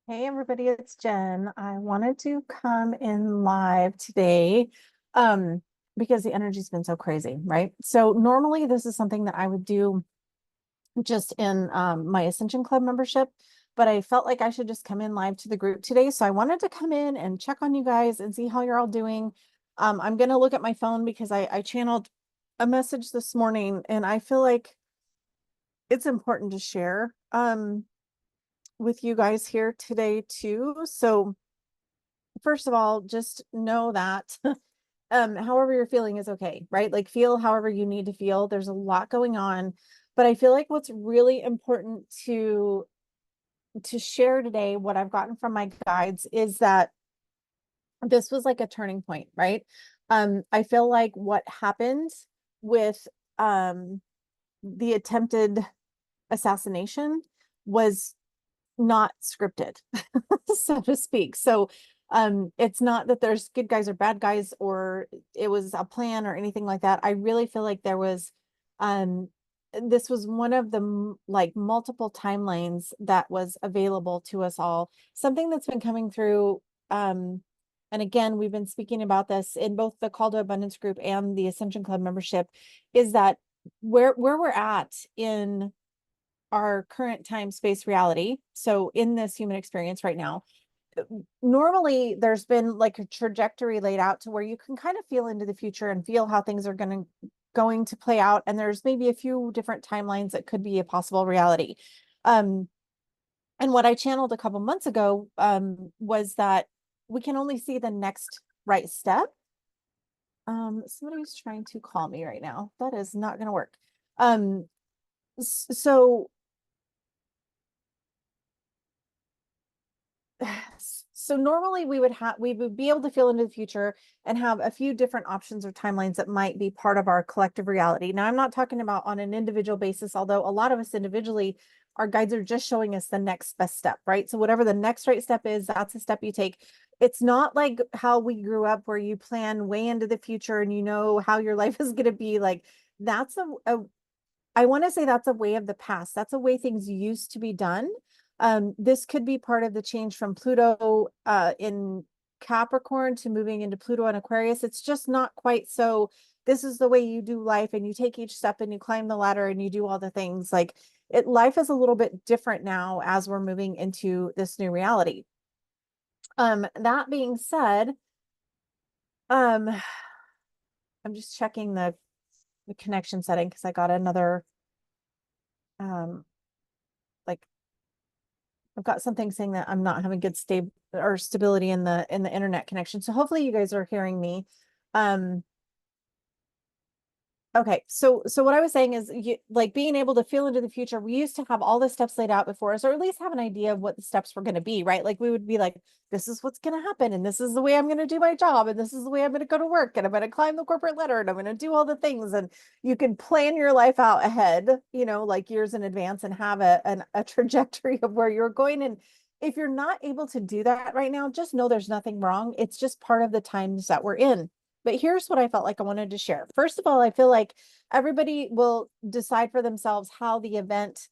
Hey everybody, it's Jen. I wanted to come in live today um because the energy's been so crazy, right? So normally this is something that I would do just in my Ascension Club membership, but I felt like I should just come in live to the group today. So I wanted to come in and check on you guys and see how you're all doing. I'm gonna look at my phone because I channeled a message this morning and I feel like it's important to share with you guys here today too. So first of all, just know that however you're feeling is okay, right? Like feel however you need to feel. There's a lot going on, but I feel like what's really important to share today, what I've gotten from my guides, is that this was like a turning point, right? I feel like what happened with the attempted assassination was not scripted, so to speak. So it's not that there's good guys or bad guys or it was a plan or anything like that. I really feel like there was this was one of the like multiple timelines that was available to us all. Something that's been coming through and again, we've been speaking about this in both the Call to Abundance group and the Ascension Club membership, is that where we're at in our current time space reality, so in this human experience right now, normally there's been like a trajectory laid out to where you can kind of feel into the future and feel how things are going to play out, and there's maybe a few different timelines that could be a possible reality. And what I channeled a couple months ago was that we can only see the next right step. Somebody's trying to call me right now. That is not going to work. So so normally we would be able to feel into the future and have a few different options or timelines that might be part of our collective reality. Now, I'm not talking about on an individual basis, although a lot of us individually, our guides are just showing us the next best step, right? So whatever the next right step is, that's a step you take. It's not like how we grew up where you plan way into the future and you know how your life is going to be. Like that's I want to say that's a way of the past. That's a way things used to be done. This could be part of the change from Pluto in Capricorn to moving into Pluto in Aquarius. It's just not quite so. This is the way you do life, and you take each step and you climb the ladder and you do all the things. Like life is a little bit different now as we're moving into this new reality. That being said, um, I'm just checking the connection setting because I got another like I've got something saying that I'm not having good stability in the internet connection. So hopefully you guys are hearing me. Um, okay, so what I was saying is like being able to feel into the future. We used to have all the steps laid out before us, or at least have an idea of what the steps were going to be, right? Like we would be like, this is what's going to happen, and this is the way I'm going to do my job, and this is the way I'm going to go to work, and I'm going to climb the corporate ladder, and I'm going to do all the things. And you can plan your life out ahead, like years in advance, and have a trajectory of where you're going. And if you're not able to do that right now, just know there's nothing wrong. It's just part of the times that we're in. But here's what I felt like I wanted to share. First of all, I feel like everybody will decide for themselves how the event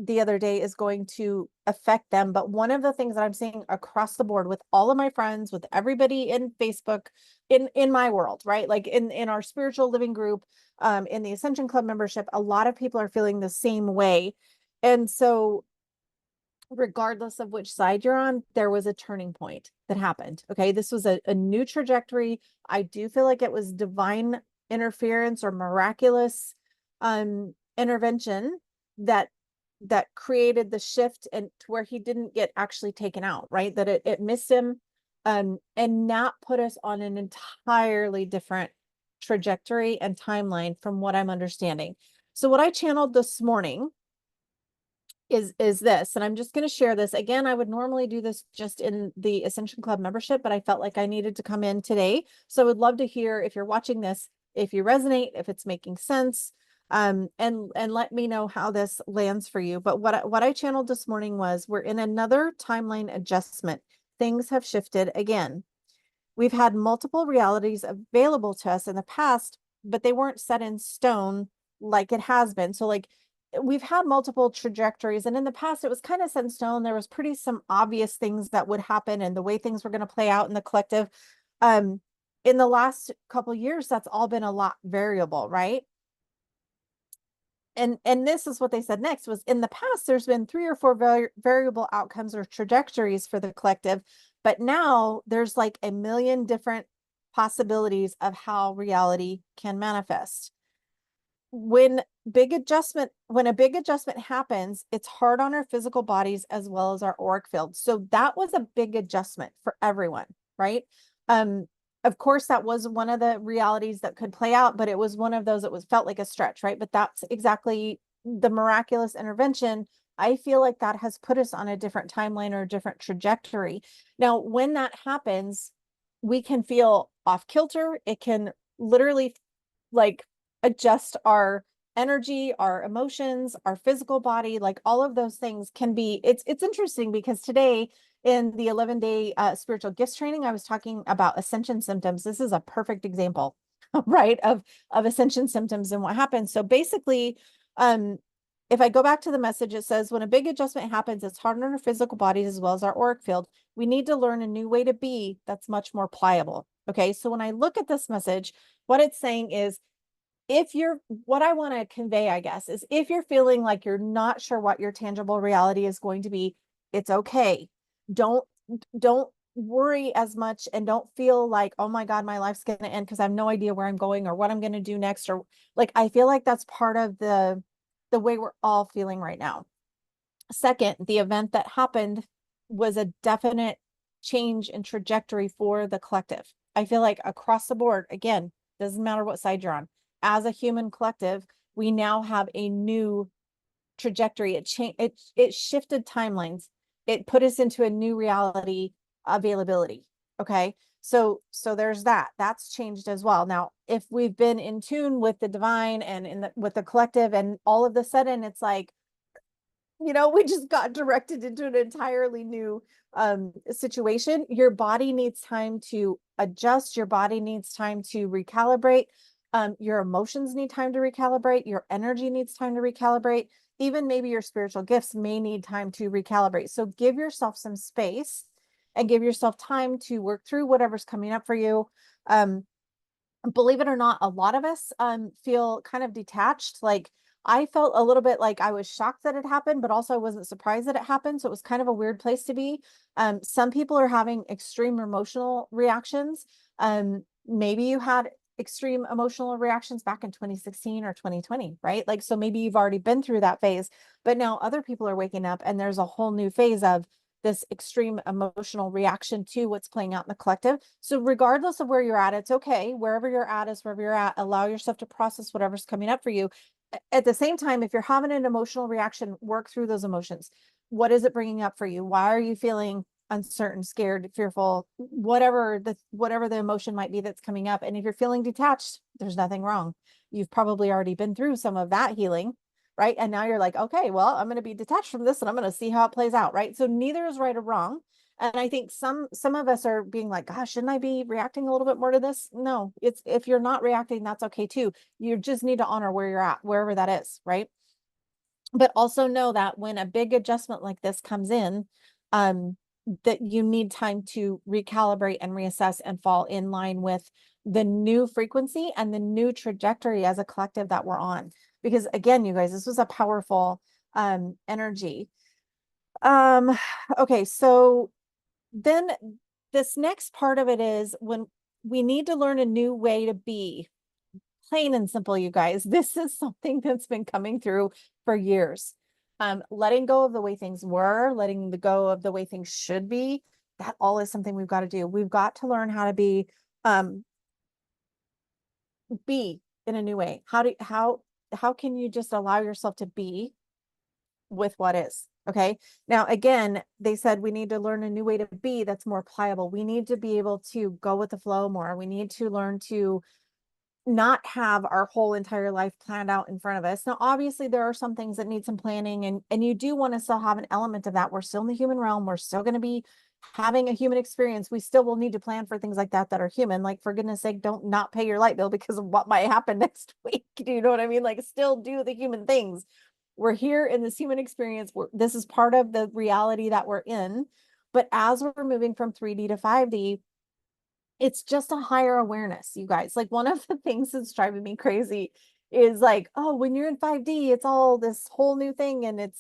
the other day is going to affect them. But one of the things that I'm seeing across the board with all of my friends, with everybody in Facebook, in my world, right? Like in our spiritual living group, in the Ascension Club membership, a lot of people are feeling the same way. And so regardless of which side you're on, there was a turning point that happened. Okay. This was a new trajectory. I do feel like it was divine interference or miraculous intervention that created the shift and to where he didn't get actually taken out, right? That it missed him and not put us on an entirely different trajectory and timeline from what I'm understanding. So what I channeled this morning is this, and I'm just going to share this again. I would normally do this just in the Ascension Club membership, but I felt like I needed to come in today. So I would love to hear if you're watching this, if you resonate, if it's making sense, and let me know how this lands for you. But what I channeled this morning was we're in another timeline adjustment. Things have shifted again. We've had multiple realities available to us in the past, but they weren't set in stone like it has been. So like we've had multiple trajectories, and in the past it was kind of set in stone. There was pretty some obvious things that would happen and the way things were going to play out in the collective. In the last couple of years, that's all been a lot variable, right? And this is what they said next was, in the past, there's been 3 or 4 variable outcomes or trajectories for the collective, but now there's like a million different possibilities of how reality can manifest. When a big adjustment happens, it's hard on our physical bodies as well as our auric field. So that was a big adjustment for everyone, right? Of course, that was one of the realities that could play out, but it was one of those that felt like a stretch, right? But that's exactly the miraculous intervention. I feel like that has put us on a different timeline or a different trajectory. Now, when that happens, we can feel off kilter. It can literally like adjust our energy, our emotions, our physical body, like all of those things can be, it's interesting because today in the 11-day spiritual gifts training, I was talking about ascension symptoms. This is a perfect example, right, of ascension symptoms and what happens. So basically, if I go back to the message, it says, when a big adjustment happens, it's hard on our physical bodies as well as our auric field. We need to learn a new way to be that's much more pliable. Okay, so when I look at this message, what it's saying is, what I want to convey, I guess, is if you're feeling like you're not sure what your tangible reality is going to be, it's okay. Don't worry as much, and don't feel like, oh my God, my life's going to end because I have no idea where I'm going or what I'm going to do next. Or like, I feel like that's part of the way we're all feeling right now. Second, the event that happened was a definite change in trajectory for the collective. I feel like across the board, again, doesn't matter what side you're on, as a human collective, we now have a new trajectory. It shifted timelines. It put us into a new reality availability. Okay. So there's that's changed as well. Now, if we've been in tune with the divine and with the collective, and all of a sudden it's like, we just got directed into an entirely new situation. Your body needs time to adjust. Your body needs time to recalibrate. Your emotions need time to recalibrate. Your energy needs time to recalibrate. Even maybe your spiritual gifts may need time to recalibrate. So give yourself some space and give yourself time to work through whatever's coming up for you. Believe it or not, a lot of us feel kind of detached. Like, I felt a little bit like I was shocked that it happened, but also I wasn't surprised that it happened. So it was kind of a weird place to be. Some people are having extreme emotional reactions. Maybe you had extreme emotional reactions back in 2016 or 2020, right? Like, so maybe you've already been through that phase, but now other people are waking up and there's a whole new phase of this extreme emotional reaction to what's playing out in the collective. So regardless of where you're at, it's okay. Wherever you're at is wherever you're at. Allow yourself to process whatever's coming up for you. At the same time, if you're having an emotional reaction, work through those emotions. What is it bringing up for you? Why are you feeling uncertain, scared, fearful, whatever the emotion might be that's coming up? And if you're feeling detached, there's nothing wrong. You've probably already been through some of that healing, right? And now you're like, okay, well, I'm going to be detached from this and I'm going to see how it plays out, right? So neither is right or wrong. And I think some of us are being like, gosh, shouldn't I be reacting a little bit more to this? No, it's, if you're not reacting, that's okay too. You just need to honor where you're at, wherever that is, right? But also know that when a big adjustment like this comes in, that you need time to recalibrate and reassess and fall in line with the new frequency and the new trajectory as a collective that we're on. Because again, you guys, this was a powerful energy. Okay, so then this next part of it is when we need to learn a new way to be. Plain and simple, you guys. This is something that's been coming through for years. Letting go of the way things were, letting go of the way things should be. That all is something we've got to do. We've got to learn how to be in a new way. How can you just allow yourself to be with what is? Okay. Now, again, they said we need to learn a new way to be that's more pliable. We need to be able to go with the flow more. We need to learn to not have our whole entire life planned out in front of us. Now, obviously, there are some things that need some planning, and you do want to still have an element of that. We're still in the human realm. We're still going to be having a human experience. We still will need to plan for things like that are human. Like, for goodness sake, don't not pay your light bill because of what might happen next week. Do you know what I mean? Like, still do the human things. We're here in this human experience. This is part of the reality that we're in. But as we're moving from 3D to 5D, it's just a higher awareness, you guys. Like, one of the things that's driving me crazy is like, oh, when you're in 5D, it's all this whole new thing.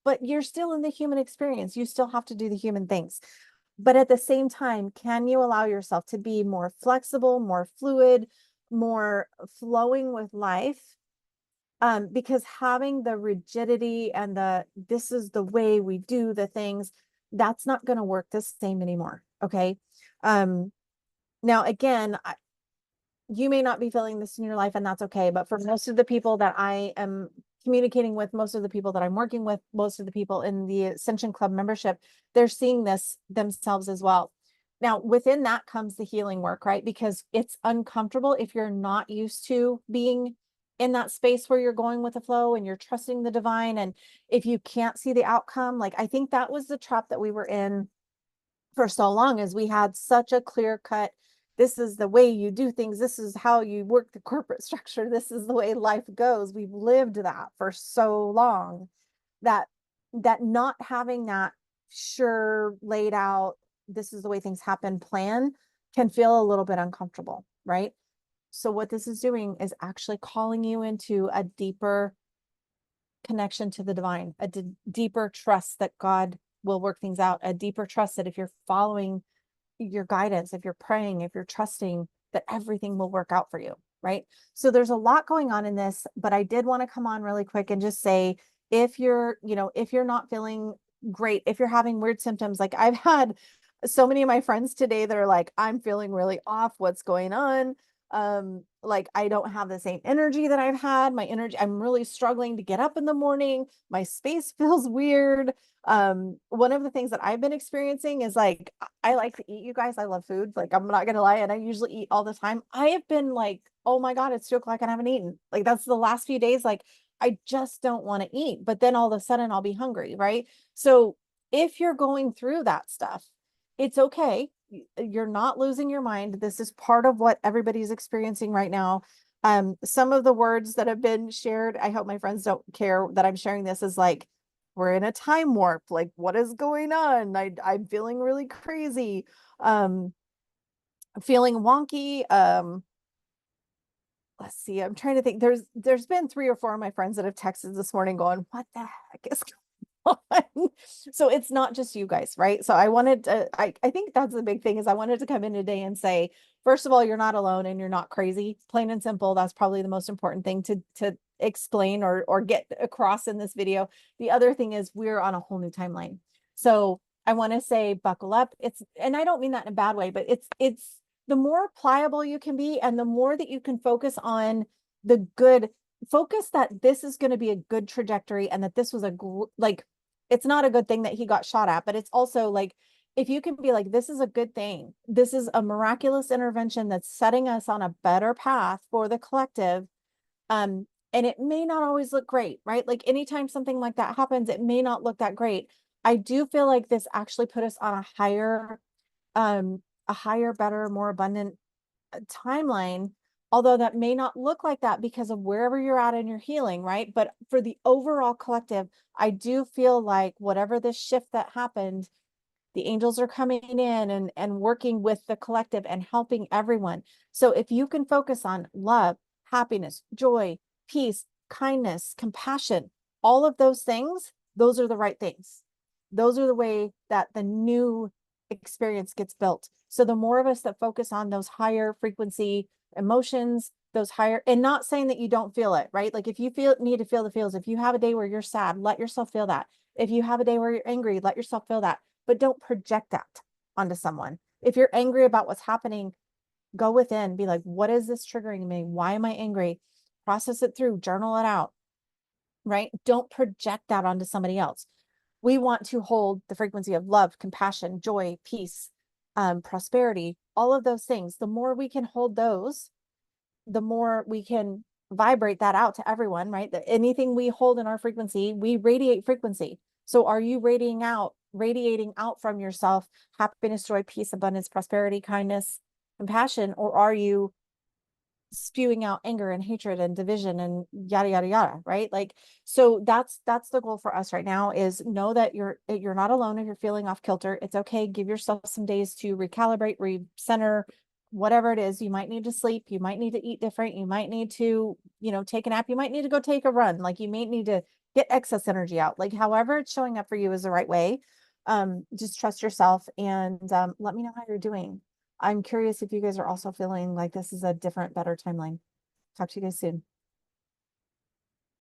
But you're still in the human experience. You still have to do the human things. But at the same time, can you allow yourself to be more flexible, more fluid, more flowing with life? Because having the rigidity and this is the way we do the things, that's not going to work the same anymore. Okay. Now, again, you may not be feeling this in your life, and that's okay. But for most of the people that I am communicating with, most of the people that I'm working with, most of the people in the Ascension Club membership, they're seeing this themselves as well. Now, within that comes the healing work, right? Because it's uncomfortable if you're not used to being in that space where you're going with the flow and you're trusting the divine. And if you can't see the outcome, like, I think that was the trap that we were in for so long, is we had such a clear cut, this is the way you do things, this is how you work the corporate structure, this is the way life goes. We've lived that for so long that not having that sure laid out, this is the way things happen plan, can feel a little bit uncomfortable, right? So what this is doing is actually calling you into a deeper connection to the divine, a deeper trust that God will work things out, a deeper trust that if you're following your guidance, if you're praying, if you're trusting, that everything will work out for you, right? So there's a lot going on in this, but I did want to come on really quick and just say, if you're not feeling great, if you're having weird symptoms, like I've had so many of my friends today that are like, I'm feeling really off, what's going on? Like, I don't have the same energy that I've had. My energy, I'm really struggling to get up in the morning. My space feels weird. One of the things that I've been experiencing is, like, I like to eat, you guys. I love food. Like, I'm not gonna lie, and I usually eat all the time. I have been like, oh my God, it's 2 o'clock and I haven't eaten. Like, that's the last few days. Like, I just don't want to eat, but then all of a sudden I'll be hungry, right? So if you're going through that stuff, it's okay. You're not losing your mind. This is part of what everybody's experiencing right now. Some of the words that have been shared, I hope my friends don't care that I'm sharing this, is like, we're in a time warp. Like, what is going on? I'm feeling really crazy. Feeling wonky. Let's see. I'm trying to think. There's been 3 or 4 of my friends that have texted this morning going, what the heck is going on? So it's not just you guys, right? So I wanted to, I think that's the big thing, is I wanted to come in today and say, first of all, you're not alone and you're not crazy. Plain and simple. That's probably the most important thing to explain or get across in this video. The other thing is, we're on a whole new timeline. So I want to say, buckle up. And I don't mean that in a bad way, but it's the more pliable you can be, and the more that you can focus on the good, focus that this is going to be a good trajectory, and that this was like, it's not a good thing that he got shot at, but it's also like, if you can be like, this is a good thing, this is a miraculous intervention that's setting us on a better path for the collective. And it may not always look great, right? Like, anytime something like that happens, it may not look that great. I do feel like this actually put us on a higher, better, more abundant timeline, although that may not look like that because of wherever you're at in your healing, right? But for the overall collective, I do feel like whatever this shift that happened, the angels are coming in and working with the collective and helping everyone. So if you can focus on love, happiness, joy, peace, kindness, compassion, all of those things, those are the right things. Those are the way that the new experience gets built. So the more of us that focus on those higher frequency emotions, those higher, and not saying that you don't feel it, right? Like, if you need to feel the feels, if you have a day where you're sad, let yourself feel that. If you have a day where you're angry, let yourself feel that, but don't project that onto someone. If you're angry about what's happening, go within, be like, what is this triggering me? Why am I angry? Process it through, journal it out, right? Don't project that onto somebody else. We want to hold the frequency of love, compassion, joy, peace, prosperity, all of those things. The more we can hold those, the more we can vibrate that out to everyone, right? That anything we hold in our frequency, we radiate frequency. So are you radiating out from yourself happiness, joy, peace, abundance, prosperity, kindness, compassion, or are you spewing out anger and hatred and division and yada yada yada, right? Like, so that's the goal for us right now, is know that you're not alone if you're feeling off kilter. It's okay. Give yourself some days to recalibrate, recenter, whatever it is. You might need to sleep, you might need to eat different, you might need to, take a nap, you might need to go take a run, like you may need to get excess energy out. Like however it's showing up for you is the right way. Just trust yourself, and let me know how you're doing. I'm curious if you guys are also feeling like this is a different, better timeline. Talk to you guys soon.